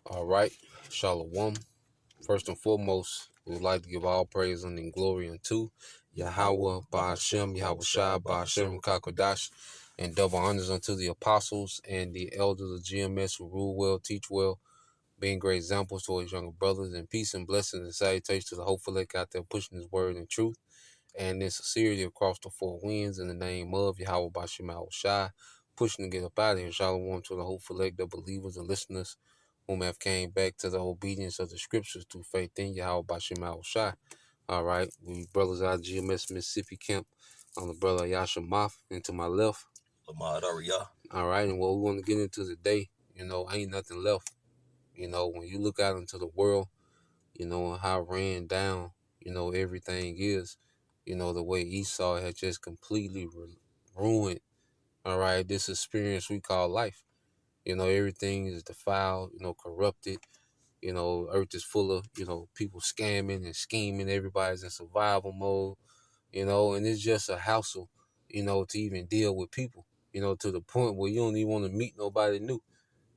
All right, Shalom. First and foremost, we would like to give all praise and glory unto Yahweh, Ba'ashem, Yahweh Shai, Ba'ashem, Kakodash, and double honors unto the apostles and the elders of GMS who rule well, teach well, being great examples to his younger brothers, and peace and blessings and salutations to the hopeful elect out there pushing his word and truth and in sincerity across the four winds in the name of Yahweh, Ba'ashem, Yahweh Shai, pushing to get up out of here. Shalom to the hopeful elect, the believers and listeners whom have came back to the obedience of the scriptures through faith in Yahweh Bashim Al Shai. All right, we brothers out of GMS Mississippi camp. I'm the brother Yasha Moth, and to my left, Lamar Aria. all right, and what we want to get into today, ain't nothing left. When you look out into the world, and how ran down, everything is, the way Esau had just completely ruined, all right, this experience we call life. Everything is defiled, corrupted. Earth is full of, people scamming and scheming. Everybody's in survival mode, and it's just a hassle, to even deal with people, to the point where you don't even want to meet nobody new,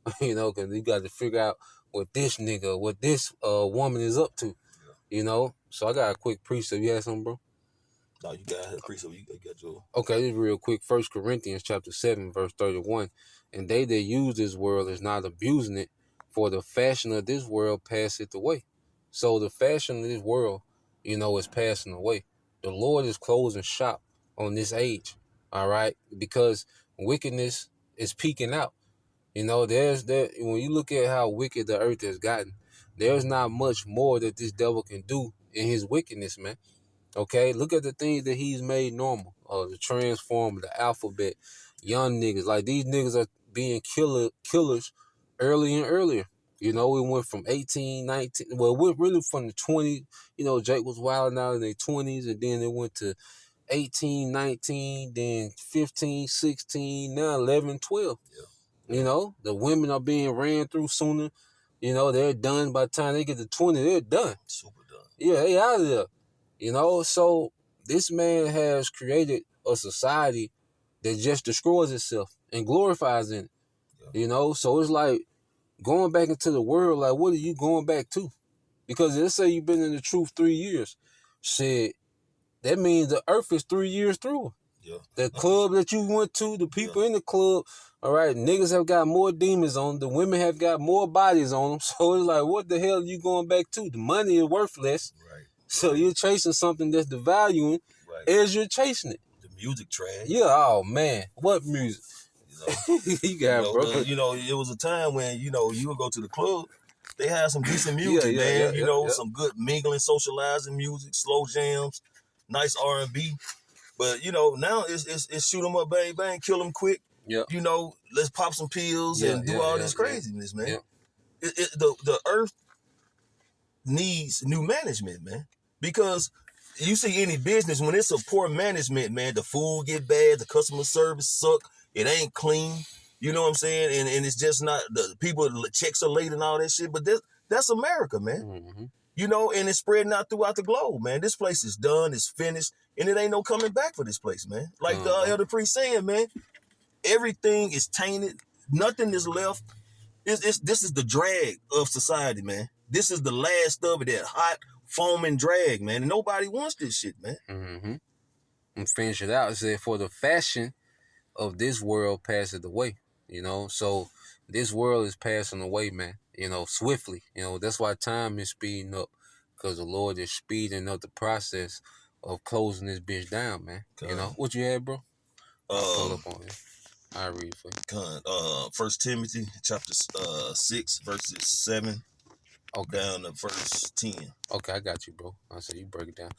because you got to figure out what this nigga, what this woman is up to, So I got a quick precept. You had something, bro? No, you got a precept. You got your. Okay, this is real quick. 1 Corinthians chapter 7, verse 31. And they that use this world is not abusing it, for the fashion of this world passeth away. So the fashion of this world, is passing away. The Lord is closing shop on this age, all right? Because wickedness is peaking out. When you look at how wicked the earth has gotten, there's not much more that this devil can do in his wickedness, man. Okay, look at the things that he's made normal. The transform, the alphabet, young niggas. Like these niggas are being killers earlier and earlier. We went from 18, 19. Well, we're really from the 20s. Jake was wilding out in their 20s, and then it went to 18, 19, then 15, 16, now 11, 12. Yeah. The women are being ran through sooner. They're done by the time they get to 20, they're done. Super done. Yeah, they out of there. So this man has created a society that just destroys itself and glorifies in it. Yeah. So it's like going back into the world, like what are you going back to? Because let's say you've been in the truth 3 years. Shit, that means the earth is 3 years through. Yeah. The club that you went to, the people in the club, all right, niggas have got more demons on them. The women have got more bodies on them. So it's like, what the hell are you going back to? The money is worthless. Right. So you're chasing something that's devaluing as you're chasing it. The music trash. Yeah, oh man. What music? You got bro. It was a time when, you would go to the club. They had some decent music, man. Some good mingling, socializing music, slow jams, nice R&B. But, now it's shoot 'em up, bang, bang, kill 'em quick. Yeah. Let's pop some pills and do all this craziness, man. Yeah. The earth needs new management, man. Because you see any business, when it's a poor management, man, the food get bad, the customer service suck, it ain't clean. You know what I'm saying? And it's just not, the people, checks are late and all that shit. But that's America, man. Mm-hmm. And it's spreading out throughout the globe, man. This place is done, it's finished, and it ain't no coming back for this place, man. Like the Elder Priest saying, man, everything is tainted. Nothing is left. This is the drag of society, man. This is the last of it, that hot, foaming drag, man. And nobody wants this shit, man. Mm-hmm. And finish it out. It said, for the fashion of this world passeth away. So this world is passing away, man. Swiftly. That's why time is speeding up, because the Lord is speeding up the process of closing this bitch down, man. What you had, bro? I'll pull up on it. I'll read for you. 1 Timothy chapter 6, verses 7 down to verse 10. Okay, I got you, bro. I said you break it down.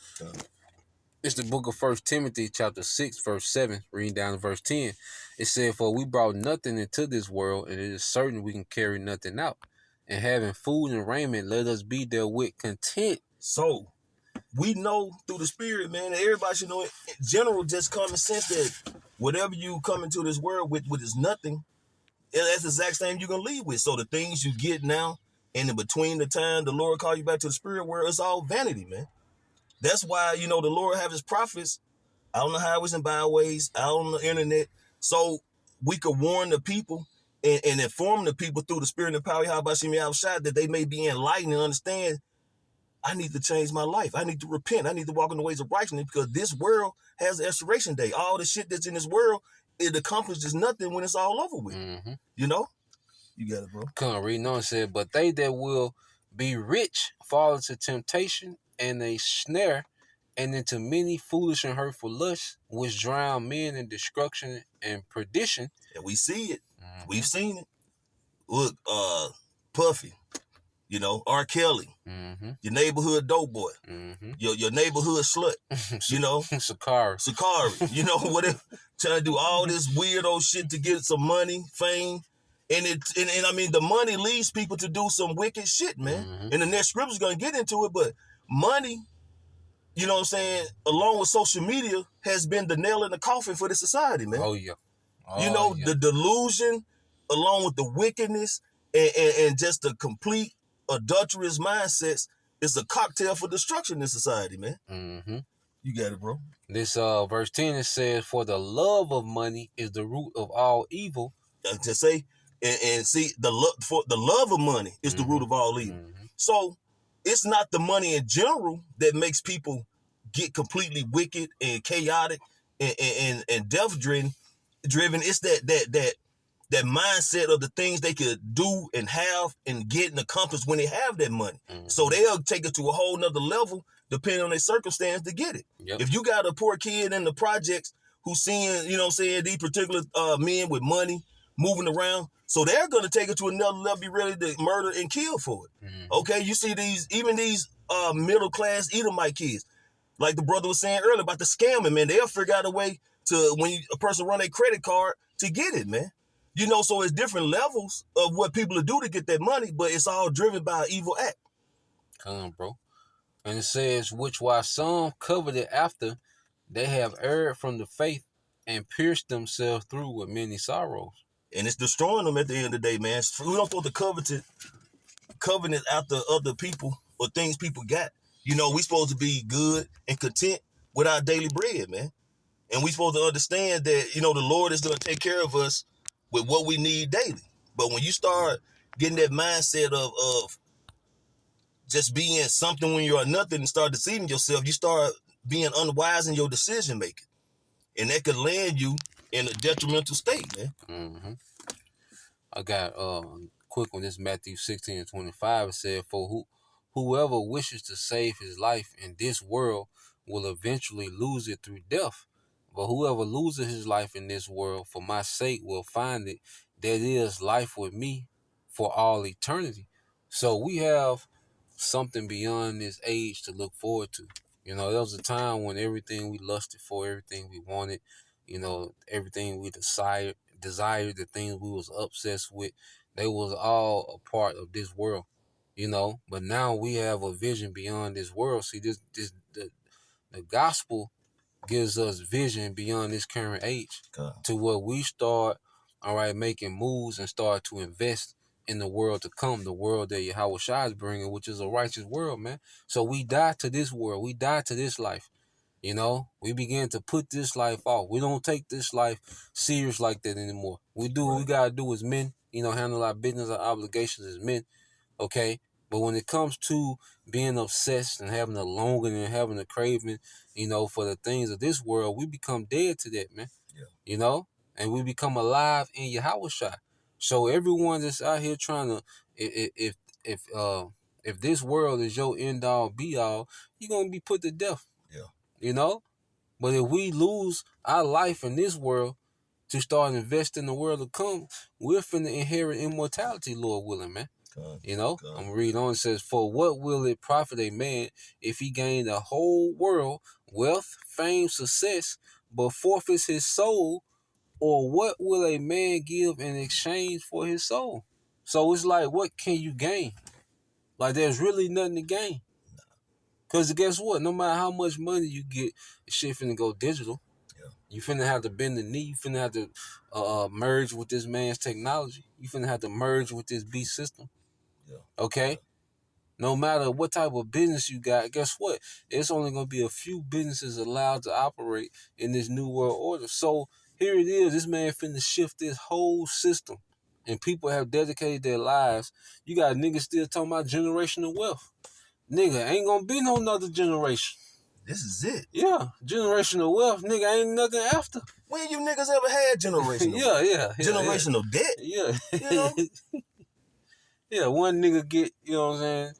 It's the book of 1 Timothy chapter 6, verse 7, reading down to verse 10. It said, for we brought nothing into this world, and it is certain we can carry nothing out. And having food and raiment, let us be therewith content. So, we know through the Spirit, man, that everybody should know, in general, just common sense, that whatever you come into this world with is nothing, that's the exact same you're going to leave with. So the things you get now, and in between the time the Lord call you back to the spirit world, it's all vanity, man. That's why, the Lord have his prophets out on the highways and byways, out on the internet, so we could warn the people and inform the people through the spirit and power of Yahweh that they may be enlightened and understand, I need to change my life. I need to repent. I need to walk in the ways of righteousness because this world has an expiration date. All the shit that's in this world, it accomplishes nothing when it's all over with. Mm-hmm. You know? You got it, bro. Come on, reading on, said, but they that will be rich fall into temptation and a snare and into many foolish and hurtful lusts, which drown men in destruction and perdition. And we see it. Mm-hmm. We've seen it. Look, Puffy, you know, R. Kelly, mm-hmm. your neighborhood dope boy, mm-hmm. your neighborhood slut, you know, Sakari, you know, whatever, trying to do all this weirdo shit to get some money, fame. And I mean, the money leads people to do some wicked shit, man. Mm-hmm. And the next scripture's going to get into it, but money, you know what I'm saying, along with social media, has been the nail in the coffin for the society, man. Oh, yeah. You know, the delusion, along with the wickedness, and just the complete adulterous mindsets, is a cocktail for destruction in society, man. Mm-hmm. You got it, bro. This verse 10, it says, for the love of money is the root of all evil. To say, and see, the love of money is the root of all evil. Mm-hmm. So it's not the money in general that makes people get completely wicked and chaotic and death-driven. It's that mindset of the things they could do and have and get and accomplish when they have that money. Mm-hmm. So they'll take it to a whole nother level depending on their circumstance to get it. Yep. If you got a poor kid in the projects who's seeing, you know what I'm saying, these particular men with money moving around, so they're going to take it to another level, be ready to murder and kill for it. Mm-hmm. Okay, you see even these middle-class Edomite kids, like the brother was saying earlier about the scamming, man, they'll figure out a way to, when a person run a credit card, to get it, man. You know, so it's different levels of what people do to get that money, but it's all driven by an evil act. Come on, bro. And it says, which while some coveted after, they have erred from the faith and pierced themselves through with many sorrows. And it's destroying them at the end of the day, man. We don't supposed to covenant after other people or things people got. You know, we supposed to be good and content with our daily bread, man. And we supposed to understand that, you know, the Lord is going to take care of us with what we need daily. But when you start getting that mindset of just being something when you're nothing and start deceiving yourself, you start being unwise in your decision making. And that could land you in a detrimental state, man. Mm-hmm. I got quick one. This is Matthew 16:25. It said, for whoever wishes to save his life in this world will eventually lose it through death. But whoever loses his life in this world for my sake will find it. That is life with me for all eternity. So we have something beyond this age to look forward to. You know, there was a time when everything we lusted for, everything we wanted, you know, everything we desired, the things we was obsessed with, they was all a part of this world, you know. But now we have a vision beyond this world. See, the gospel gives us vision beyond this current age. God. To where we start, all right, making moves and start to invest in the world to come, the world that Yahweh Shai is bringing, which is a righteous world, man. So we die to this world. We die to this life. You know, we begin to put this life off. We don't take this life serious like that anymore. We do what we got to do as men, you know, handle our business, our obligations as men, okay? But when it comes to being obsessed and having a longing and having a craving, you know, for the things of this world, we become dead to that, man. Yeah. You know, and we become alive in Yahweh Shai. So everyone that's out here trying to, if this world is your end all be all, you're gonna be put to death. Yeah. You know, but if we lose our life in this world to start investing in the world to come, we're finna inherit immortality, Lord willing, man. God, you know, God. I'm gonna read on. It says, for what will it profit a man if he gain the whole world, wealth, fame, success, but forfeits his soul? Or what will a man give in exchange for his soul? So it's like, what can you gain? Like, there's really nothing to gain. Because guess what? No matter how much money you get, shit finna go digital. Yeah. You finna have to bend the knee. You finna have to merge with this man's technology. You finna have to merge with this beast system. Yeah. Okay? Yeah. No matter what type of business you got, guess what? It's only going to be a few businesses allowed to operate in this new world order. So here it is. This man finna shift this whole system. and people have dedicated their lives. You got niggas still talking about generational wealth. Nigga, ain't gonna be no another generation. This is it. Yeah, generational wealth, nigga, ain't nothing after. When you niggas ever had generational yeah, generational debt? Yeah. You know? Yeah, one nigga get, you know what I'm saying,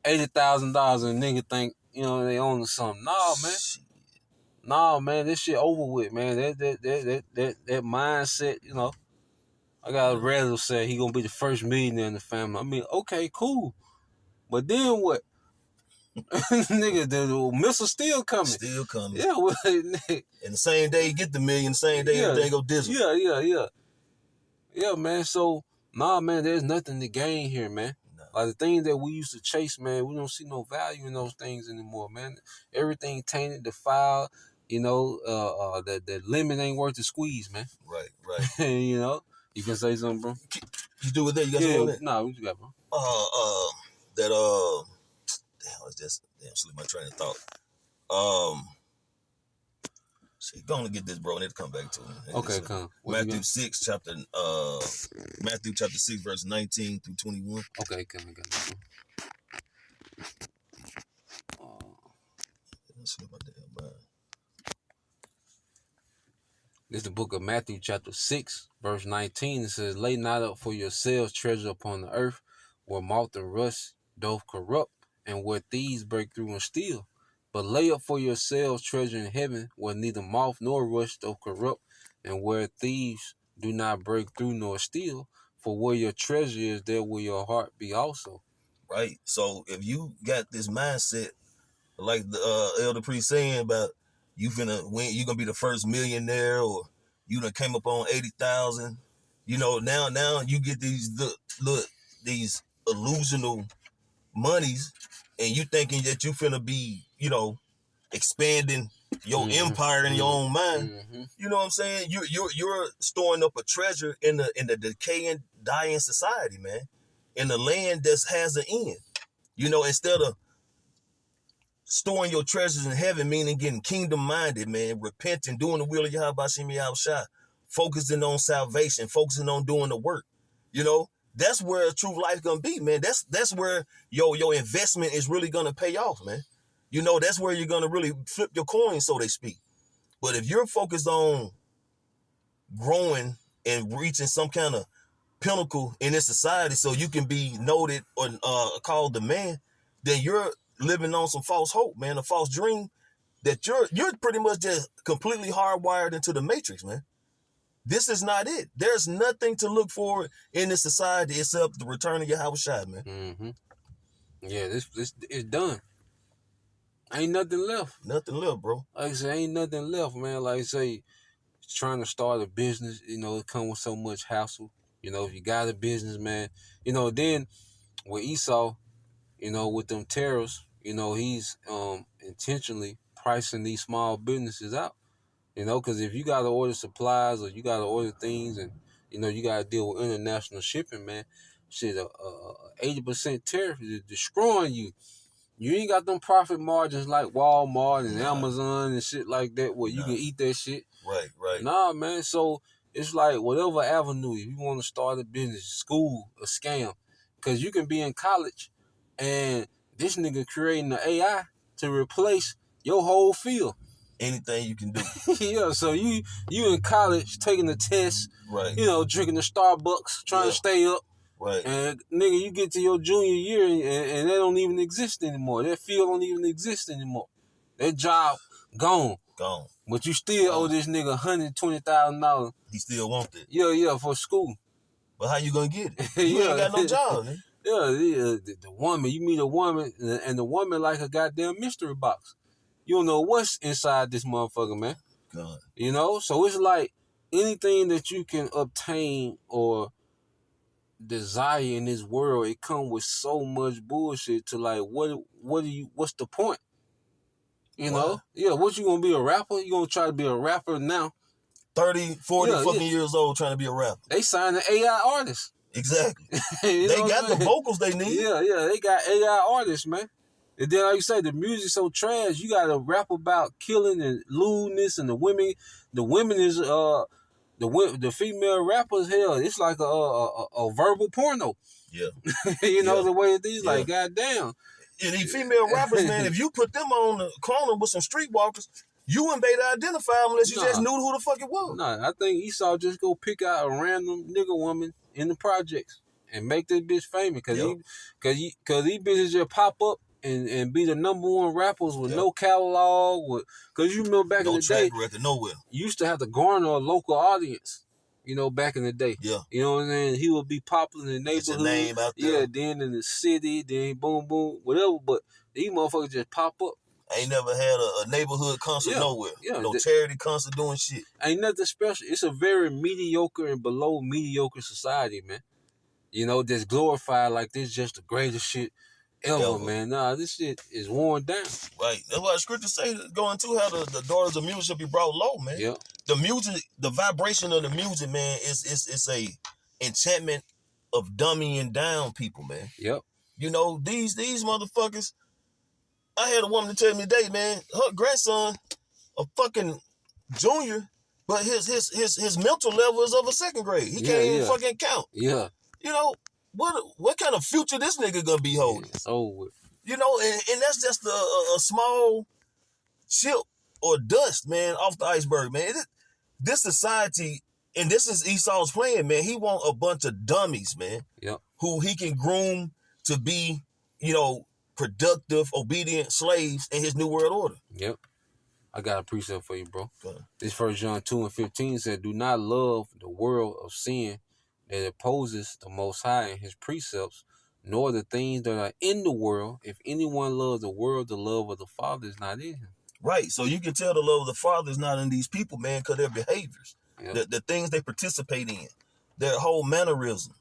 $80,000 and nigga think, you know, they own something. Nah, man. Nah, man, this shit over with, man. That mindset, you know. I got a relative say he gonna be the first millionaire in the family. I mean, okay, cool. But then what? Nigga, the missile still coming. Still coming. Yeah, well, and the same day you get the million, the same day everything go dizzle. Yeah. Yeah, man. So, nah, man, there's nothing to gain here, man. No. Like the things that we used to chase, man, we don't see no value in those things anymore, man. Everything tainted, defiled, you know, the lemon ain't worth the squeeze, man. Right. You know? You can say something, bro? You do with that? You got something on that? Nah, what you got, bro? Damn, it's just slip my train of thought. Shit, go on and get this, bro, and it'll come back to me. Okay, come. Matthew 6, Matthew chapter 6, verse 19 through 21. Okay, come. I got it. This is the book of Matthew chapter 6, verse 19. It says, lay not up for yourselves treasure upon the earth, where moth and rust doth corrupt, and where thieves break through and steal. But lay up for yourselves treasure in heaven, where neither moth nor rust doth corrupt, and where thieves do not break through nor steal. For where your treasure is, there will your heart be also. Right. So if you got this mindset, like the elder priest saying about you finna win, you gonna be the first millionaire, or you done came up on 80,000. You know, now you get these these illusional monies, and you thinking that you finna be, you know, expanding your empire in your own mind. You know what I'm saying? You're storing up a treasure in the decaying, dying society, man. In the land that has an end. You know, instead of storing your treasures in heaven, meaning getting kingdom-minded, man, repenting, doing the will of Yahweh Bashim Yahushua, focusing on salvation, focusing on doing the work. You know, that's where true life gonna be, man. That's where your investment is really gonna pay off, man. You know, that's where you're gonna really flip your coin, so to speak. But if you're focused on growing and reaching some kind of pinnacle in this society so you can be noted or called the man, then you're living on some false hope, man, a false dream that you're pretty much just completely hardwired into the matrix, man. This is not it. There's nothing to look for in this society except the return of Yahweh Shai, man. Yeah, this is done. Ain't nothing left. Nothing left, bro. Like I say, ain't nothing left, man. Like I say, trying to start a business, you know, it comes with so much hassle. You know, if you got a business, man, you know, then with Esau, you know, with them tariffs, you know, he's intentionally pricing these small businesses out. You know, because if you got to order supplies or you got to order things and, you know, you got to deal with international shipping, man, shit, 80% tariff is destroying you. You ain't got them profit margins like Walmart and Amazon and shit like that where you can eat that shit. Right. Nah, man. So it's like whatever avenue, if you want to start a business, school, a scam, because you can be in college and this nigga creating the AI to replace your whole field. Anything you can do. Yeah, so you in college taking the test, right? You know, drinking the Starbucks, trying to stay up. Right. And nigga, you get to your junior year and that don't even exist anymore. That field don't even exist anymore. That job gone. But you still owe this nigga $120,000. He still wants it. Yeah, for school. But how you gonna get it? You ain't got no job, man. Yeah, the woman, you meet a woman and the woman like a goddamn mystery box. You don't know what's inside this motherfucker, man. God. You know? So it's like anything that you can obtain or desire in this world, it come with so much bullshit to like what's the point? You know? Yeah, what you gonna be a rapper? You gonna try to be a rapper now? 30, 40 years old trying to be a rapper. They signed an AI artist. Exactly. They got the vocals they need. Yeah, they got AI artists, man. And then, like you say, the music's so trash. You got to rap about killing and lewdness, and the women is The female rappers, hell, it's like a verbal porno. Yeah. You know the way it is, like goddamn. And these female rappers, man, if you put them on the corner with some streetwalkers, you wouldn't be able to identify them unless you just knew who the fuck it was. Nah, I think Esau just go pick out a random nigga woman in the projects and make this bitch famous, cause these bitches just pop up and be the #1 rappers with no catalog, cause you remember back in the day, record nowhere. You used to have to garner a local audience. You know, back in the day. Yeah. You know what I'm saying? He would be popular in the neighborhood. Get your name out there. Yeah, then in the city, then boom, boom, whatever. But these motherfuckers just pop up. Ain't never had a neighborhood concert nowhere. Yeah. No charity concert doing shit. Ain't nothing special. It's a very mediocre and below mediocre society, man. You know, that's glorified like this just the greatest shit ever, man. Nah, this shit is worn down. Right. That's why the scriptures say going to how the daughters of music should be brought low, man. Yeah. The music, the vibration of the music, man, is a enchantment of dummying down people, man. Yep. You know, these motherfuckers. I had a woman tell me today, man, her grandson, a fucking junior, but his mental level is of a 2nd grade. He can't even fucking count. Yeah. You know, what kind of future this nigga gonna be holding? It's over with. You know, and that's just a small chip or dust, man, off the iceberg, man. This society, and this is Esau's plan, man. He want a bunch of dummies, man. Yep. Who he can groom to be, you know, productive, obedient slaves in his new world order. Yep. I got a precept for you, bro. This 1 John 2:15 said, "Do not love the world of sin that opposes the Most High and his precepts, nor the things that are in the world. If anyone loves the world, the love of the Father is not in him." Right. So you can tell the love of the Father is not in these people, man, because their behaviors, Yep. the things they participate in, their whole mannerism.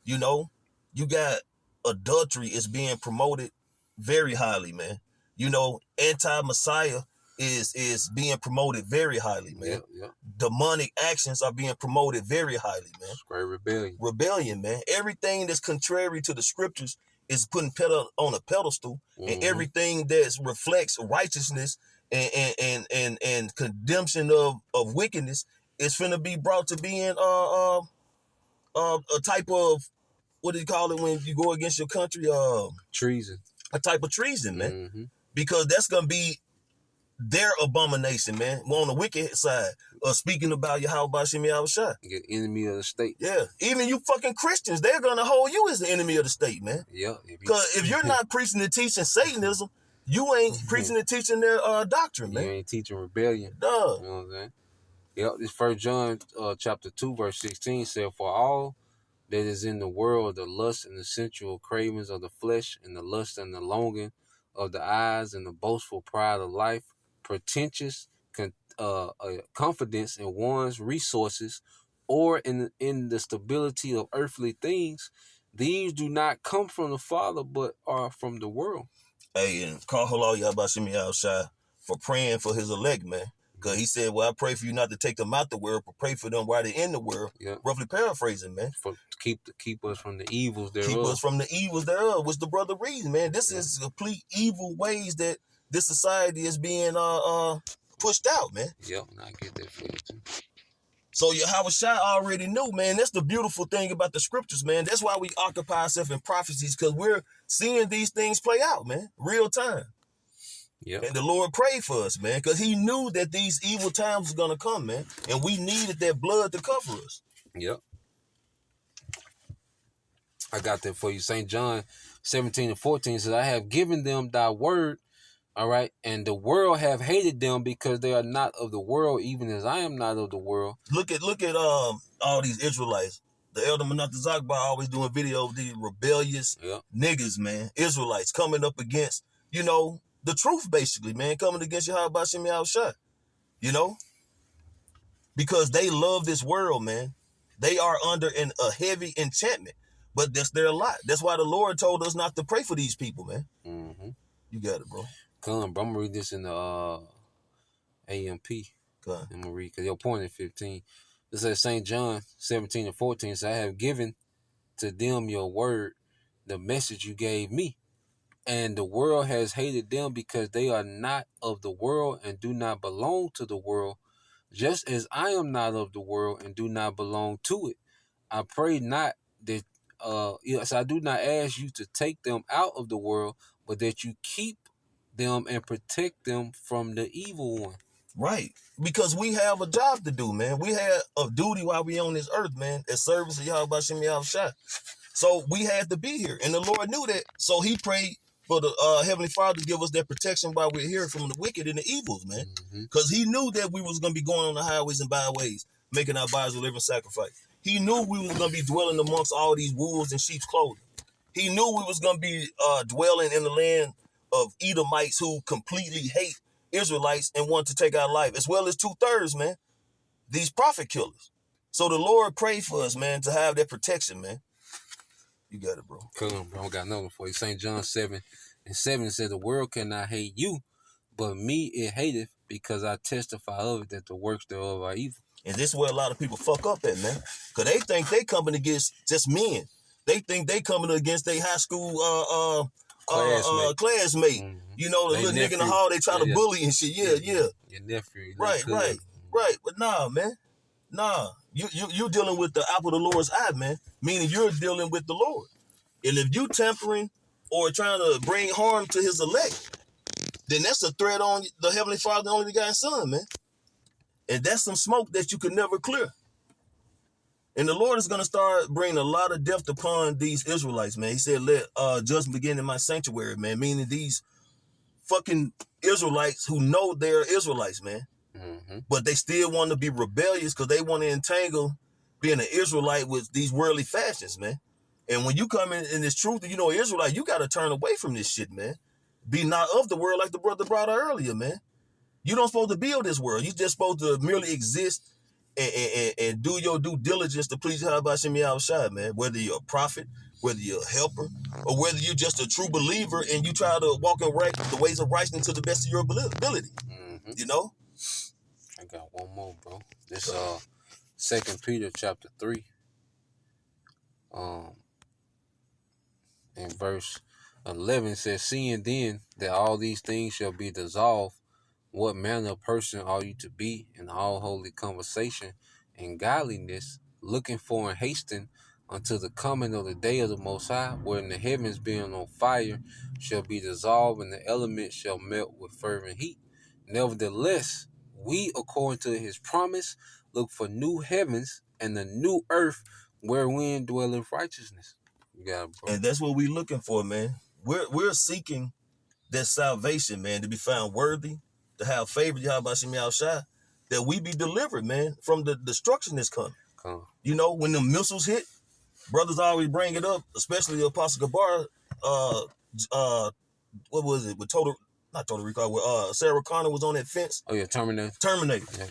You know, you got adultery is being promoted very highly, man. You know, anti-Messiah is being promoted very highly, man. Yep. Demonic actions are being promoted very highly, man. Great rebellion. Rebellion, man. Everything that's contrary to the scriptures is putting on a pedestal, and everything that reflects righteousness and condemnation of wickedness is finna be brought to being a type of, what do you call it when you go against your country? Treason. A type of treason, man. Because that's gonna be their abomination, man. We're on the wicked side of speaking about Yahweh Shem Yahushua. Get enemy of the state. Yeah. Even you fucking Christians, they're gonna hold you as the enemy of the state, man. Yeah. Because if you're not preaching and teaching Satanism, you ain't preaching and teaching their doctrine, man. You ain't teaching rebellion. Duh. You know what I'm saying? Yep. This 1 John chapter 2:16 said, "For all that is in the world, the lust and the sensual cravings of the flesh, and the lust and the longing of the eyes, and the boastful pride of life, pretentious confidence in one's resources, or in the stability of earthly things, these do not come from the Father, but are from the world." Hey, and call Halal Yahweh Shem Yahushua for praying for his elect, man. Because he said, well, I pray for you not to take them out the world, but pray for them while they're in the world. Yep. Roughly paraphrasing, man. Keep us from the evils thereof. Keep us from the evils thereof, which the brother reads, man. This is complete evil ways that this society is being pushed out, man. Yep, and I get that for you too. So Yahushua already knew, man. That's the beautiful thing about the scriptures, man. That's why we occupy ourselves in prophecies, because we're seeing these things play out, man. Real time. Yep. And the Lord prayed for us, man, because he knew that these evil times was going to come, man. And we needed that blood to cover us. Yep. I got that for you. St. John 17:14 says, "I have given them thy word," all right, "and the world have hated them because they are not of the world, even as I am not of the world." Look at all these Israelites. The Elder Manasseh Zakbar always doing videos of these rebellious niggas, man. Israelites coming up against, you know, the truth, basically, man, coming against Yahweh Shem Yahushua, you know, because they love this world, man. They are under a heavy enchantment, but that's their lot. That's why the Lord told us not to pray for these people, man. You got it, bro. Come, bro. I'm gonna read this in the AMP. I'm gonna read because your point in 15. It says St. John 17:14 says, "I have given to them your word, the message you gave me. And the world has hated them because they are not of the world and do not belong to the world, just as I am not of the world and do not belong to it. I pray not that, yes, I do not ask you to take them out of the world, but that you keep them and protect them from the evil one. Right. Because we have a job to do, man. We have a duty while we on this earth, man, as service of Yahweh Shem Yahushua. So we had to be here. And the Lord knew that. So he prayed for the Heavenly Father to give us that protection while we're here from the wicked and the evils, man. Because he knew that we was going to be going on the highways and byways, making our bodies a living sacrifice. He knew we was going to be dwelling amongst all these wolves in sheep's clothing. He knew we was going to be dwelling in the land of Edomites who completely hate Israelites and want to take our life, as well as 2/3, man, these prophet killers. So the Lord prayed for us, man, to have that protection, man. You got it, bro. Come, bro. I got another for you. St. John 7:7 said, the world cannot hate you, but me it hateth, because I testify of it that the works thereof are evil. And this is where a lot of people fuck up at, man. Because they think they coming against just men. They think they coming against their high school classmate. Mm-hmm. You know, the little nigga in the hall they try to bully and shit. Yeah. Your nephew. Right. But nah, man. Nah. You dealing with the apple of the Lord's eye, man. Meaning you're dealing with the Lord. And if you tampering or trying to bring harm to his elect, then that's a threat on the Heavenly Father, the only begotten Son, man. And that's some smoke that you could never clear. And the Lord is going to start bringing a lot of death upon these Israelites, man. He said, let judgment begin in my sanctuary, man. Meaning these fucking Israelites who know they're Israelites, man. Mm-hmm. But they still want to be rebellious because they want to entangle being an Israelite with these worldly fashions, man. And when you come in this truth, you know, Israelite, you got to turn away from this shit, man. Be not of the world like the brother brought out earlier, man. You don't supposed to build this world. You just supposed to merely exist and do your due diligence to please Yahweh Shem Yahushua, man. Whether you're a prophet, whether you're a helper, or whether you're just a true believer and you try to walk in the ways of righteousness to the best of your ability. Mm-hmm. You know? I got one more, bro. This 2 Peter chapter 3. And verse 11 says, seeing then that all these things shall be dissolved, what manner of person are you to be in all holy conversation and godliness, looking for and hastening until the coming of the day of the Most High, wherein the heavens being on fire shall be dissolved, and the elements shall melt with fervent heat. Nevertheless, we, according to his promise, look for new heavens and the new earth wherein dwelleth righteousness. You got it, bro. And that's what we're looking for, man. We're seeking that salvation, man, to be found worthy, to have favor, Yahweh Shem Yahushua, that we be delivered, man, from the destruction that's coming. You know, when the missiles hit, brothers always bring it up, especially Apostle Gabar, what was it, with not Total Recall, where Sarah Connor was on that fence. Oh, yeah, Terminator.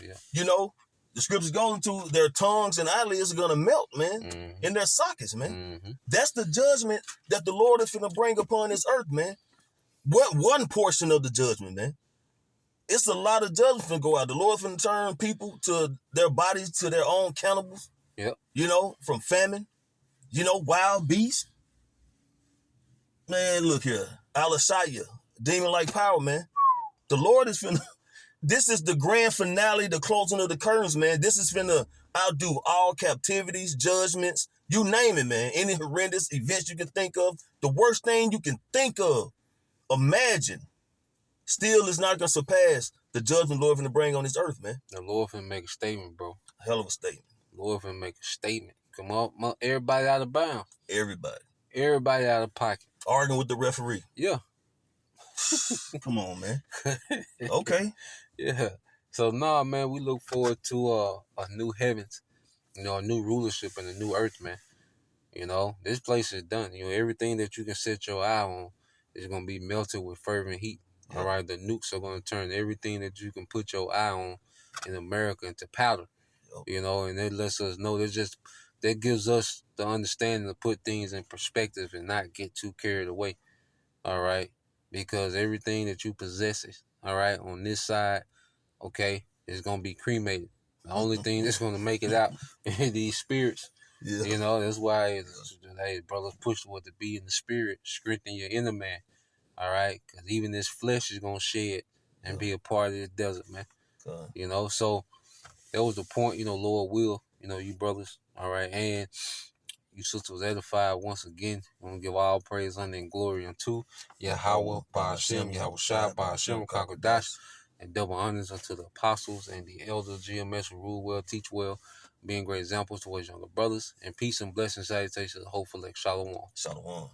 Yeah. You know, the scriptures go into their tongues and eyelids are going to melt, man, in their sockets, man. Mm-hmm. That's the judgment that the Lord is going to bring upon this earth, man. What one portion of the judgment, man? It's a lot of judgment to go out. The Lord's going to turn people to their bodies, to their own cannibals. Yep. You know, from famine. You know, wild beasts. Man, look here. Alashaya, demon-like power, man. The Lord is finna... This is the grand finale, the closing of the curtains, man. This is finna outdo all captivities, judgments, you name it, man. Any horrendous events you can think of, the worst thing you can think of, imagine, still is not going to surpass the judgment the Lord finna bring on this earth, man. The Lord finna make a statement, bro. Hell of a statement. The Lord finna make a statement. Come on, everybody out of bounds. Everybody out of pocket. Arguing with the referee. Yeah. Come on, man. Okay. Yeah. So, man, we look forward to a new heavens, you know, a new rulership and a new earth, man. You know, this place is done. You know, everything that you can set your eye on is going to be melted with fervent heat. All right. The nukes are going to turn everything that you can put your eye on in America into powder, you know, and it lets us know that gives us the understanding to put things in perspective and not get too carried away. All right. Because everything that you possess, all right, on this side, okay, is going to be cremated. The only thing that's going to make it out is these spirits. Yeah. You know, that's why, hey, brothers, push what to be in the spirit, strengthen your inner man, all right? Because even this flesh is going to shed and be a part of the desert, man. You know, so that was the point. Lord will, you brothers, all right, and you sisters was edified once again. We want to give all praise, honor, and glory unto Yahweh, Ba'ashem, Yahweh Shai, Ba'ashem, Kakadash, and double honors unto the apostles and the elders, GMS, who rule well, teach well, being great examples towards younger brothers, and peace and blessings, salutations, hopeful like Shalom. Shalom.